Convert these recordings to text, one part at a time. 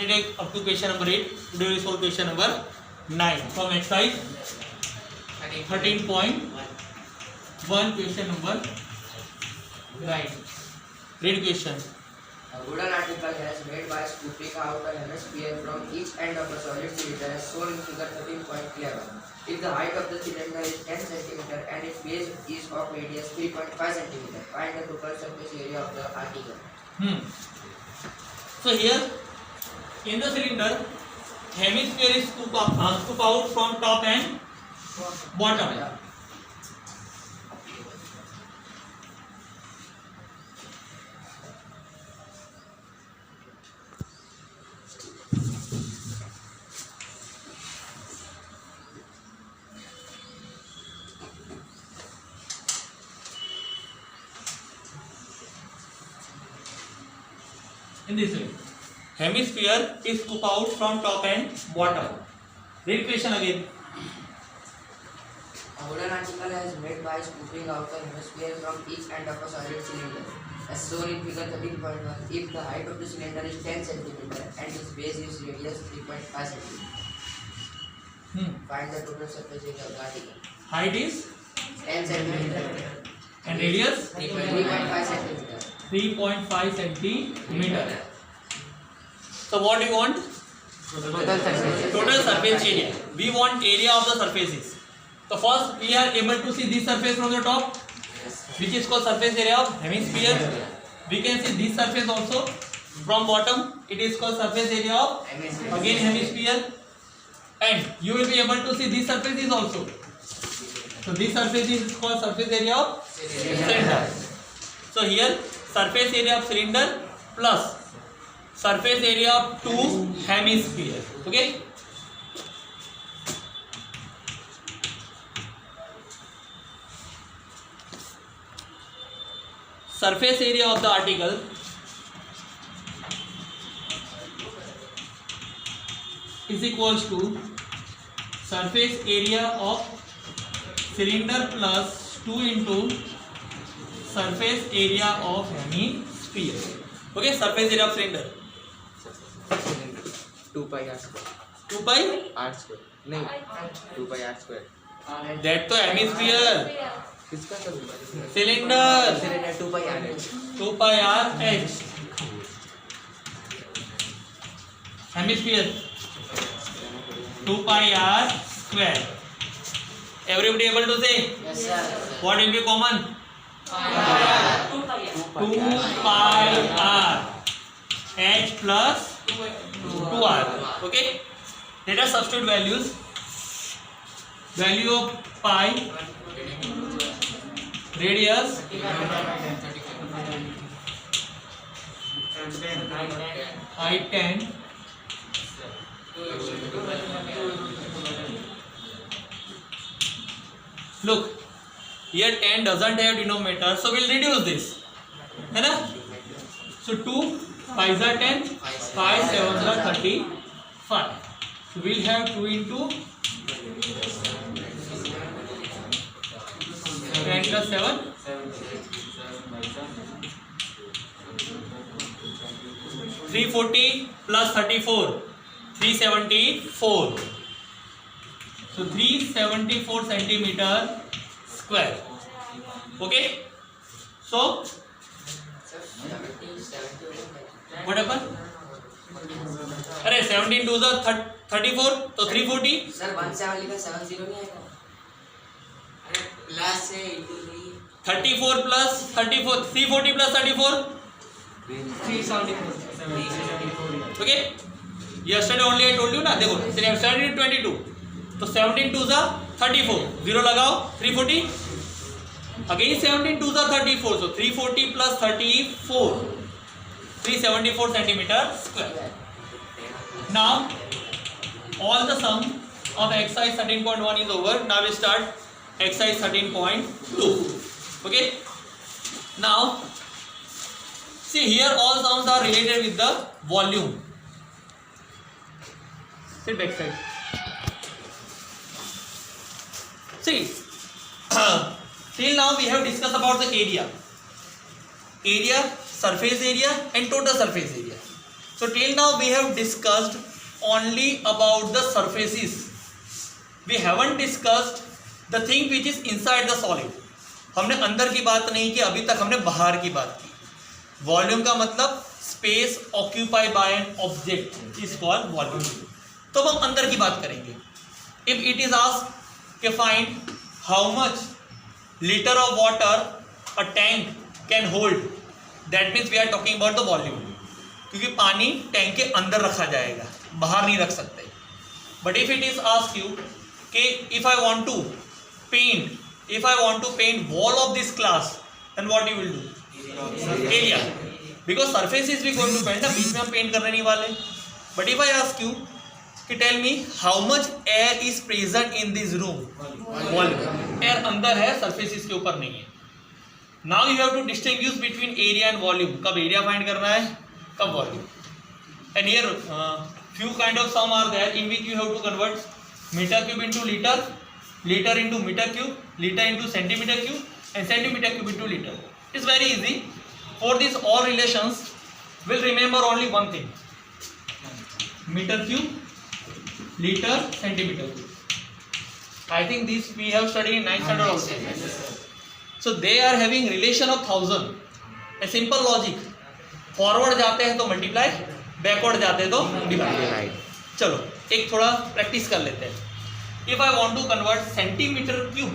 take up to question number 8. Today we solve question number 9 from exercise 13.1 question number 9. Read question. A wooden article has made by scooping out a hemisphere from each end of a solid cylinder as shown in figure 13.11. If the height of the cylinder is 10 cm and its base is of radius 3.5 cm, find the total surface area of the article. So here in the cylinder, hemisphere is scoop out from top and bottom. In this way, hemisphere is scoop out from top and bottom. Read question again. A wooden article is made by scooping out a hemisphere from each end of a solid cylinder as shown in figure 13.1. If the height of the cylinder is 10 cm and its base is radius 3.5 cm, find the total surface area of the article. Height is 10 cm and radius 3.5 cm. 3.5 centimeter. So what do you want? Total surface area. We want area of the surfaces. So first we are able to see this surface from the top, which is called surface area of hemisphere. We can see this surface also from bottom. It is called surface area of again hemisphere. And you will be able to see this surface is also. So this surface is called surface area of cylinder. So here surface area of cylinder plus surface area of two hemisphere. Okay. Surface area of the article is equals to surface area of cylinder plus 2 into surface area of hemisphere. Okay, surface area of cylinder 2 pi r square. 2 pi r square. नहीं 2 pi r square. that तो hemisphere. किसका cylinder 2 pi r h. 2 pi r h. hemisphere 2 pi r square. Everybody able to say? Yes sir. What will be common? 2 pi r h plus 2r. Okay, let us substitute values. Value of pi, radius, height 10, look here 10 doesn't have denominator, so we'll reduce this, है ना? So 2 5s are 10, 5 7s are 35. So we'll have 2 into 10 plus 7, 340 plus 34, 374. So 374 centimeter square. Okay. So what happened? अरे 17 to the 34 तो 340. Sir 17 लिखा 70 नहीं आएगा. अरे plus से into 34 plus 34, 340 plus 34, 374. okay. Yesterday only I told you ना, देखो 17 22 तो 17 to the 34, 0 लगाओ 340, again 17 to the 34, so 340 plus 34, 374 centimeter square. Now all the sum of exercise 13.1 is over. Now we start exercise 13.2. Okay. Now see here all sums are related with the volume. Sit back side. See, till now we have discussed about the area, surface area and total surface area. So till now we have discussed only about the surfaces. We haven't discussed the thing which is inside the solid. हमने अंदर की बात नहीं की, अभी तक हमने बाहर की बात की. वॉल्यूम का मतलब space occupied by an object is called volume. तो हम अंदर की बात करेंगे. इफ इट इज आस्क्ड कि find how much litre of water a tank can hold, that means we are talking about the volume. क्योंकि पानी टैंक के अंदर रखा जाएगा, बाहर नहीं रख सकते. But if it is ask you कि if I want to paint wall of this class, then what you will do? Area, because surfaces we going to paint ना, बीच में हम पेंट करने नहीं वाले. But if I ask you कि tell me how much air is present in this room, volume. Air अंदर है, सरफेसेस के ऊपर नहीं है. Now you have to distinguish between area and volume. कब एरिया फाइंड करना है, कब volume. And here few kind of sum are there in which you have to convert meter cube into liter, liter into meter cube, liter into centimeter cube, and centimeter cube into liter. It's very easy. For these all relations, we'll remember only one thing: meter cube, liter, centimeter cube. I think this we have studied in 9th standard also. So they are having relation of 1000. A simple logic. Forward जाते हैं तो multiply, backward जाते हैं तो divide. चलो एक थोड़ा practice कर लेते हैं. If I want to convert centimetre cube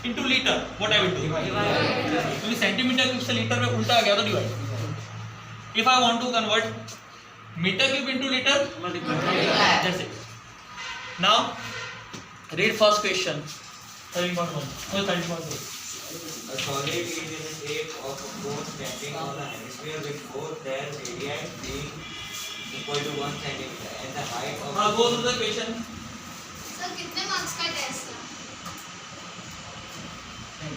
into litre, what I will do? क्योंकि सेंटीमीटर क्यूब से लीटर में उल्टा आ गया तो divide. If I want to convert metre cube into litre, multiply. जैसे now read first question. 30.1. A solid is in the shape of a cone standing on a hemisphere with both their radii being equal to 1 centimeter and the height of. हाँ, go to the question. Sir कितने marks का test है?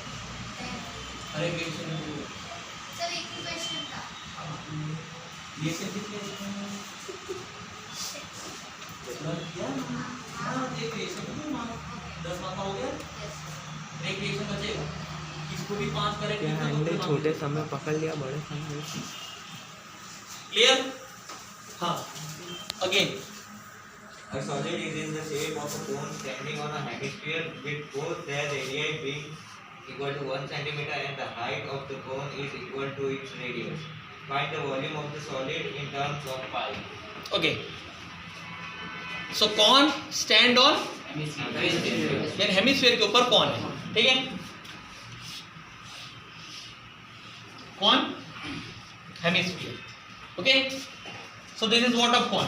अरे question sir एक ही question था. ये से कितने हाँ, एक क्वेश्चन 10 मार्क हो गया. एक क्वेश्चन बचेगा, इसको भी 5 करेक्ट. छोटे समय पकड़ लिया, बड़े समय. क्लियर? हाँ, again. A solid is in the shape of a cone standing on a hemisphere with both their radii being equal to 1 centimeter and the height of the cone is equal to its radius. Find the volume of the solid in terms of pi. Okay, so कौन stand on यानी hemisphere के ऊपर कौन है. ठीक है, कौन hemisphere. Okay, so this is what of कौन?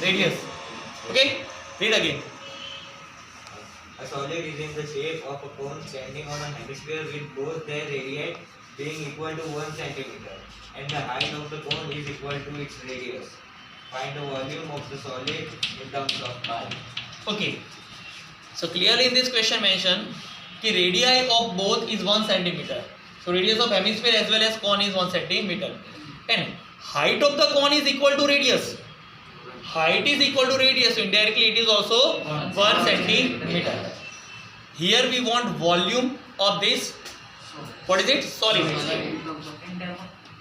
Radius. Okay, read again. A solid is in the shape of a cone standing on a hemisphere with both their radii being equal to 1 centimeter and the height of the cone is equal to its radius. Find the volume of the solid in terms of pi. Okay, so clearly in this question mention कि radii of both is 1 centimeter. So radius of hemisphere as well as cone is 1 centimeter and height of the cone is equal to radius. Height is equal to radius, so indirectly it is also 1 centimeter. Here we want volume of this, what is it? Solid.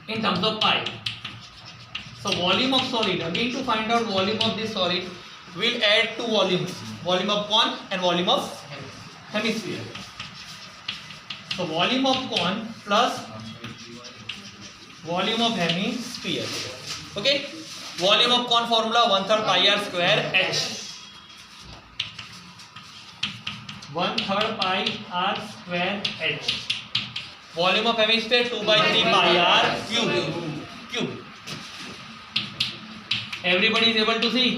In terms of pi. So volume of solid, again to find out volume of this solid, we'll add two volumes, volume of cone and volume of hemisphere. So volume of cone plus volume of hemisphere. Okay, volume of cone formula 1/3 pi r square h. 1/3 pi r square h. Volume of hemisphere 2/3 pi r cube. Everybody is able to see?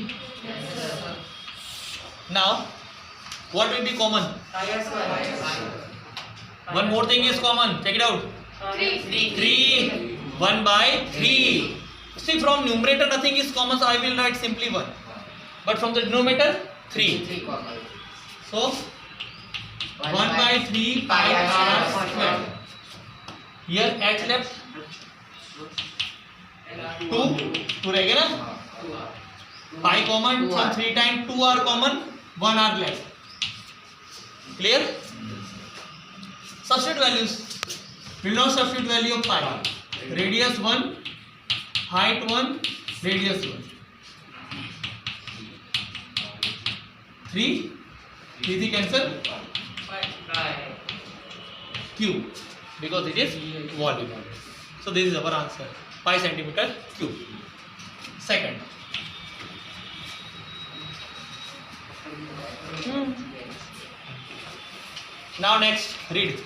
Now, what will be common? One more thing is common. Check it out. 3. 1/3. See, from numerator nothing is common, so I will write simply 1. But from the denominator 3. So 1/3 pi r square. Here h left 2 रहेगा ना. Pi common, so 3 times 2 are common, 1 are left. Clear? Substitute values. will not substitute value of pi. Radius 1, height 1, radius 1. 3 cancel. Q, because it is volume. So this is our answer, pi centimeter cube. Second. Now next, read.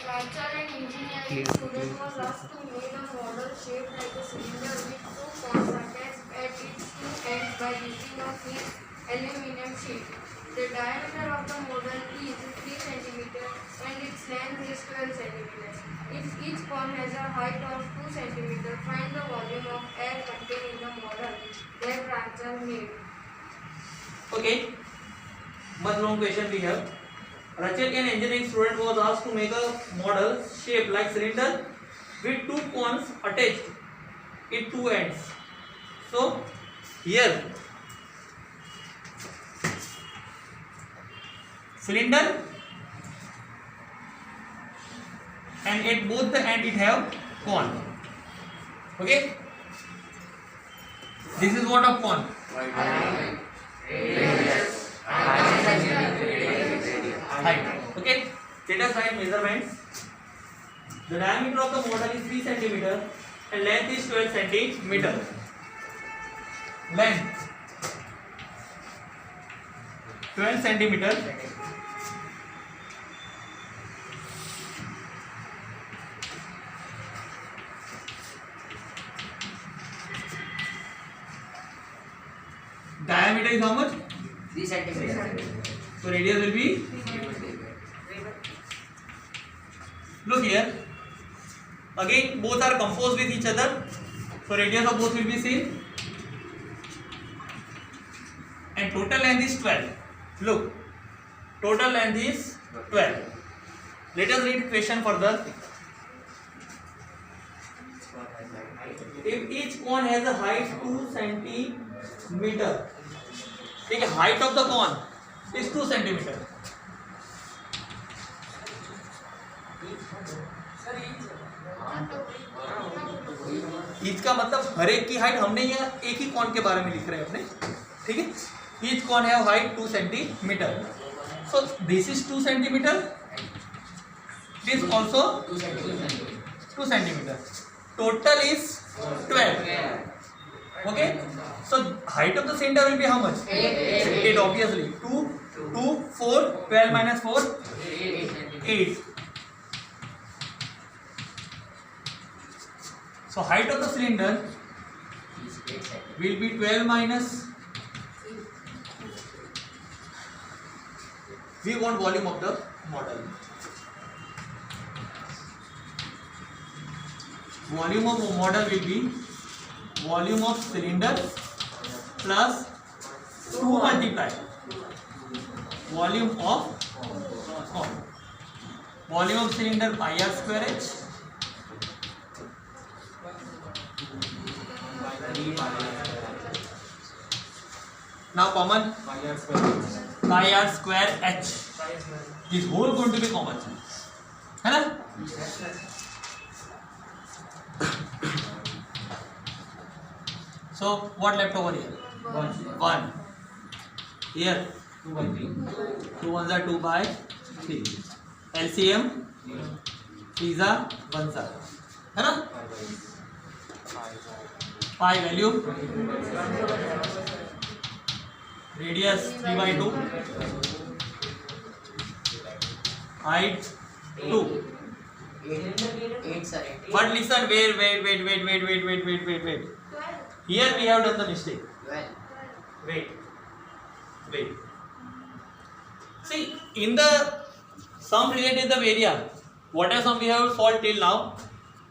Writer and engineering student was asked to make a model shaped like a cylinder with two cones attached at its two ends by using a thin aluminum sheet. The diameter of the model is 3 cm and its length is 12 cm. If each cone has a height of 2 cm, find the volume of air contained in the model that Writer made. Okay. Much long question we have. Rachel, an engineering student, was asked to make a model shaped like cylinder with two cones attached at two ends. So here cylinder and at both the end it have cone. Okay. This is what of cone? Height. Okay. Let us write measurements. The diameter of the model is 3 cm and length is 12 cm. Length 12 cm. Diameter is how much? 3 cm. So radius will be. Look here. Again, both are composed with each other. So radius of both will be same. And total length is 12. Look, total length is 12. Let us read question further. If each cone has a height 2 cm, ठीक है, height of the cone is 2 cm. Each का मतलब हर एक की height, हमने यहाँ एक ही cone के बारे में लिख रहे हैं अपने, ठीक है. ईच कॉन है height 2 centimetre. So this is 2 centimetre, this also 2 centimetre. Total is 12. Okay, so height of the cylinder will be how much? 8 obviously. 2, 4, 12 minus 4, 8. So height of the cylinder will be 12 minus. We want volume of the model. Volume of model will be volume of cylinder plus 2 multiply volume of cone. Volume of cylinder pi r square h. Now common pi r square h. This whole going to be common, है ना? So what left over here? 1. Here 2 by 3. 2 ones are 2 by 3. LCM 3s are 1s are, है ना? Pi value. Radius 3 by 2. Height 2. 8 sir. But listen, wait. Here we have done the mistake. 12. Wait. See, in the sum related the area, whatever sum we have solved till now,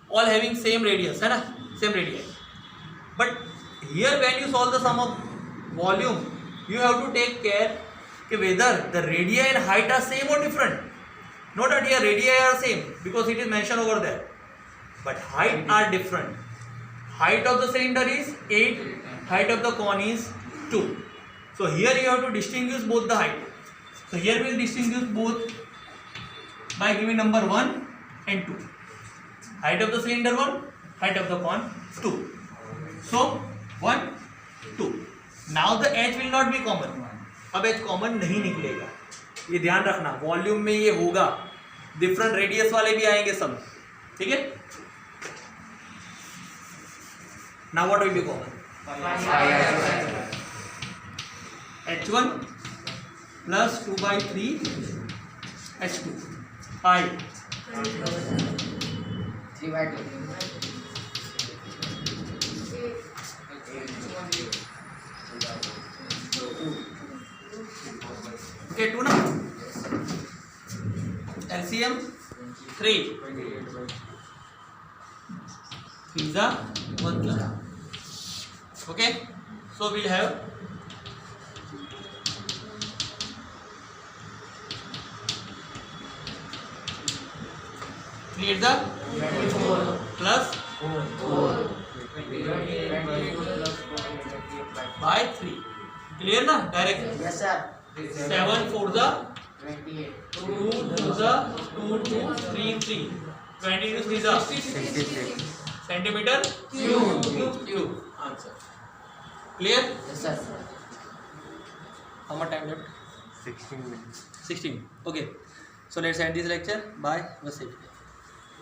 all having same radius, है ना? Same radius. But here when you solve the sum of volume, you have to take care कि whether the radii and height are same or different. Not that here radii are same because it is mentioned over there, but height are different. Height of the cylinder is 8, height of the cone is 2. So here you have to distinguish both the height. So here we will distinguish both by giving number 1 and 2. height of the cylinder 1, height of the cone 2. So 1, 2. Now the h will not be common. अब h common नहीं निकलेगा, ये ध्यान रखना. Volume में ये होगा, different radius वाले भी आएंगे सब, ठीक है. Now what will be common? h1 plus 2 by 3 h2 pi 3 by 2. Okay, 2 ना. LCM 3 pizza 1 plus. Okay, so we'll have create the plus 4 by 3. Clear na? Direct. Yes sir. 7 4 the 28. 2 2 the 2 2 3 3. 20 to 3 the 66. centimeter cube. Answer. Clear? Yes sir. How much time left? 16 minutes. 16. Okay. So let's end this lecture. Bye. Was safe.